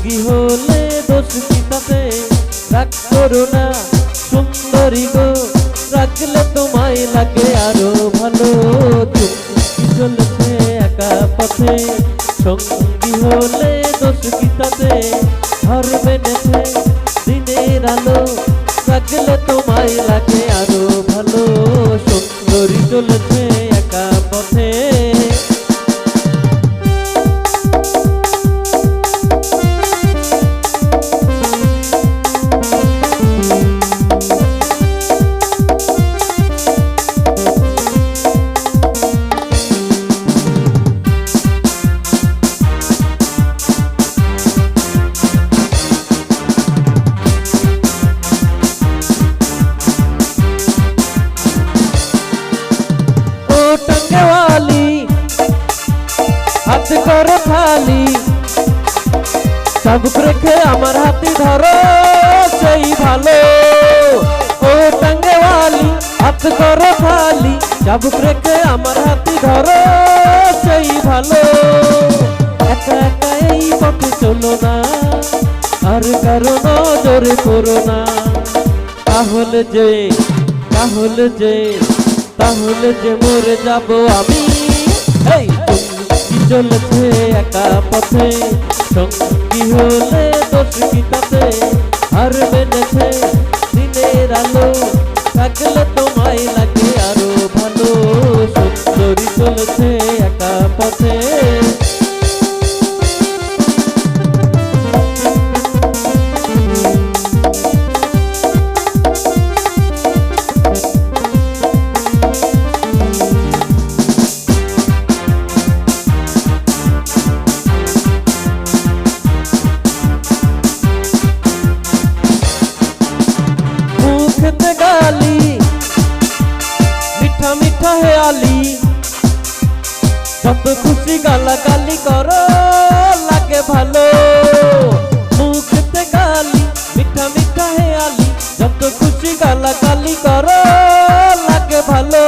সঙ্গী হলে দোষ কি তাতে? রাগ করো না সুন্দরী গো, রাখলে তোমায় লাগে আরো ভালো। তুমি চলেছে একা পথে, সঙ্গী হলে দোষ কি তাতে? ধরবে নেছে দিনের আলো, রাখলে তোমায় লাগে আরো ভালো। সুন্দরী চলেছে একা পথে। হাত করো খালি, চাবুক রেখে আমার হাতি ধরো সেই ভালো। ও টাঙ্গেওয়ালি হাত করো খালি, চাবুক রেখে আমার হাতি ধরো সেই ভালো। একা একা এই পথে চলো না, আর কারো নজরে পড়ো না। তাহলে যে তাহলে যে তাহলে যে মরে যাব আমি। এই চলেছে একা পথে, সঙ্গী হলে দোষ কি তাতে? আর বেনেছে দিনের আলো, থাকলে তোমায় লাগে আরো ভালো। সুন্দরী চলেছে একা পথে। মুখেতে গালি মিঠা মিঠা হেয়ালি, যত খুশি গালাগালি করো লাগে ভালো। মুখেতে গালি মিঠা মিঠা হেয়ালি, যত খুশি গালাগালি করো লাগে ভালো।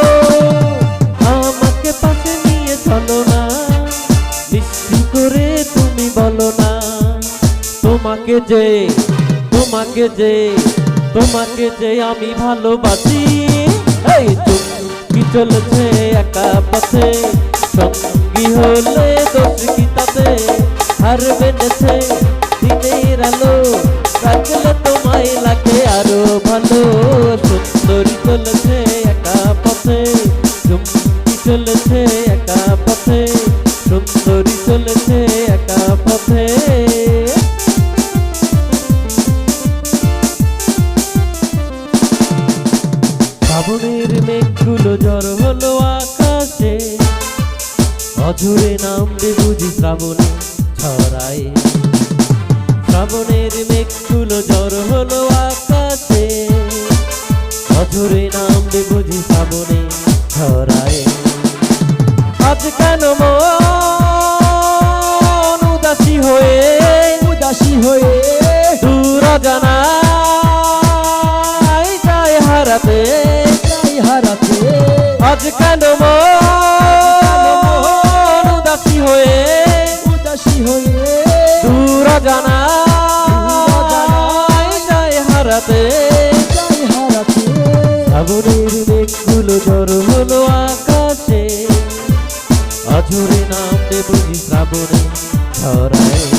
আমাকে পাশে নিয়ে চলো না, মিষ্টি করে তুমি বলো না। তোমাকে যে তোমাকে যে তোমাকে যে আমি ভালোবাসি। এই তুমি চলেছে একা পথে, সঙ্গী হলে দোষ কি তাতে? হার বেনেছে দিনের আলো, রাখলে তোমায় লাগে আরো ভালো। সুন্দরী চলেছে একা পথে, তুমি চলেছে একা পথে, সুন্দরী চলেছে একা পথে। শ্রাবণের মেঘগুলো ঝড় হলো আকাশে, অঝরে নামবে বুঝি শ্রাবণে ছড়ায়। শ্রাবণের মেঘগুলো ঝড় হলো আকাশে, অঝরে নামবে বুঝি শ্রাবণে ছড়ায়। আজ কেন মন উদাসী হয়ে দূর জানাই যায় হারাতে। আজ কেন মন উদাসী হয়ে দূর জানাই যায় হারাতে। শ্রাবণের মেঘগুলো ঝড় হলো আকাশে, অঝরে নামবে বুঝি শ্রাবণে ছড়ায়।